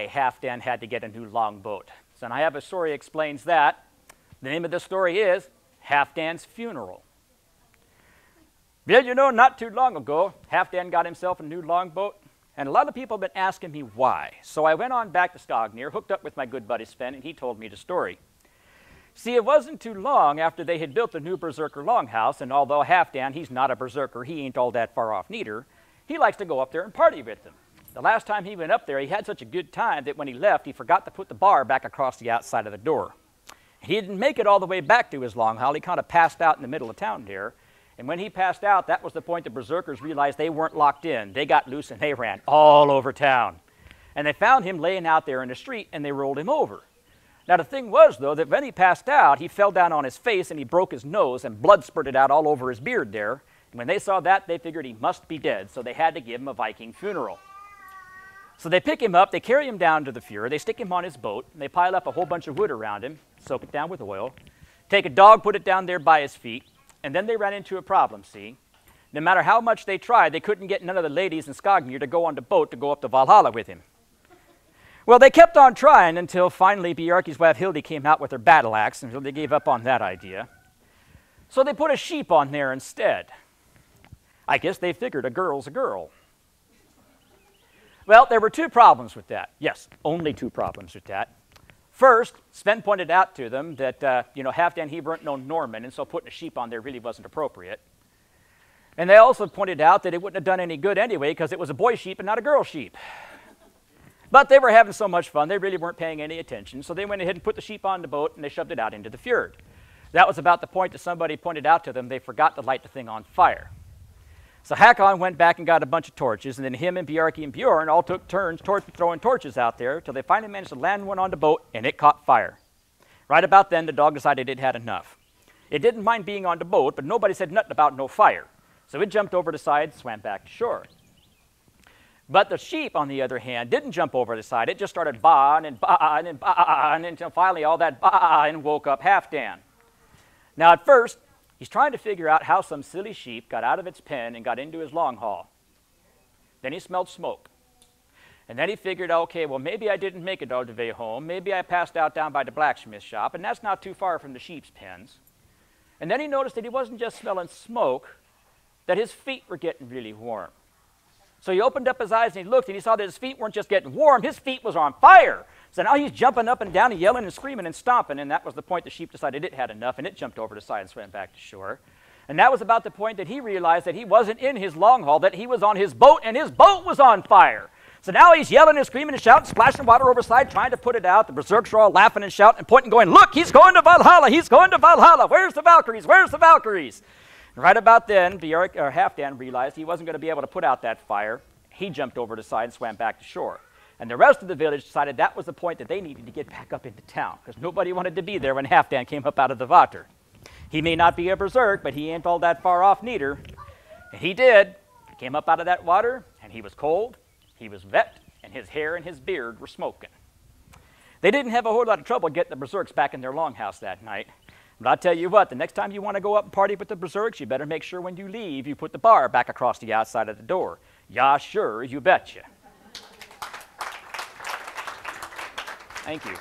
why Halfdan had to get a new longboat. So I have a story that explains that. The name of the story is Halfdan's Funeral. Well, you know, not too long ago, Halfdan got himself a new longboat, and a lot of people have been asking me why. So I went on back to Skognier, hooked up with my good buddy Sven, and he told me the story. See, it wasn't too long after they had built the new Berserker longhouse, and although Halfdan, he's not a Berserker, he ain't all that far off neither, he likes to go up there and party with them. The last time he went up there, he had such a good time that when he left, he forgot to put the bar back across the outside of the door. He didn't make it all the way back to his long haul. He kind of passed out in the middle of town there. And when he passed out, that was the point the Berserkers realized they weren't locked in. They got loose and they ran all over town. And they found him laying out there in the street, and they rolled him over. Now, the thing was, though, that when he passed out, he fell down on his face and he broke his nose, and blood spurted out all over his beard there. And when they saw that, they figured he must be dead, so they had to give him a Viking funeral. So they pick him up, they carry him down to the fjord, they stick him on his boat, and they pile up a whole bunch of wood around him, soak it down with oil, take a dog, put it down there by his feet, and then they ran into a problem, see? No matter how much they tried, they couldn't get none of the ladies in Skognier to go on the boat to go up to Valhalla with him. Well, they kept on trying until finally Bjarki's wife Hildi came out with her battle axe, until they gave up on that idea. So they put a sheep on there instead. I guess they figured a girl's a girl. Well, there were two problems with that. Yes, only two problems with that. First, Sven pointed out to them that, Halfdan, he weren't no Norman, and so putting a sheep on there really wasn't appropriate. And they also pointed out that it wouldn't have done any good anyway because it was a boy sheep and not a girl sheep. But they were having so much fun, they really weren't paying any attention, so they went ahead and put the sheep on the boat and they shoved it out into the fjord. That was about the point that somebody pointed out to them they forgot to light the thing on fire. So Hakon went back and got a bunch of torches, and then him and Bjarki and Bjorn all took turns throwing torches out there till they finally managed to land one on the boat, and it caught fire. Right about then, the dog decided it had enough. It didn't mind being on the boat, but nobody said nothing about no fire. So it jumped over the side, swam back to shore. But the sheep, on the other hand, didn't jump over the side. It just started baaing and baaing and baaing until finally all that baaing woke up Halfdan. Now at first, he's trying to figure out how some silly sheep got out of its pen and got into his long haul. Then he smelled smoke. And then he figured, okay, well, maybe I didn't make it all the way home. Maybe I passed out down by the blacksmith shop, and that's not too far from the sheep's pens. And then he noticed that he wasn't just smelling smoke, that his feet were getting really warm. So he opened up his eyes and he looked, and he saw that his feet weren't just getting warm, his feet was on fire. So now he's jumping up and down and yelling and screaming and stomping, and that was the point the sheep decided it had enough, and it jumped over the side and swam back to shore. And that was about the point that he realized that he wasn't in his long haul, that he was on his boat, and his boat was on fire. So now he's yelling and screaming and shouting, splashing water over the side, trying to put it out. The berserkers are all laughing and shouting and pointing, going, look, he's going to Valhalla, he's going to Valhalla. Where's the Valkyries? Where's the Valkyries? And right about then, Halfdan realized he wasn't going to be able to put out that fire. He jumped over the side and swam back to shore. And the rest of the village decided that was the point that they needed to get back up into town, because nobody wanted to be there when Halfdan came up out of the water. He may not be a berserk, but he ain't all that far off neither. And he did. He came up out of that water, and he was cold, he was wet, and his hair and his beard were smoking. They didn't have a whole lot of trouble getting the berserks back in their longhouse that night. But I'll tell you what, the next time you want to go up and party with the berserks, you better make sure when you leave, you put the bar back across the outside of the door. Yeah, sure, you betcha. Thank you.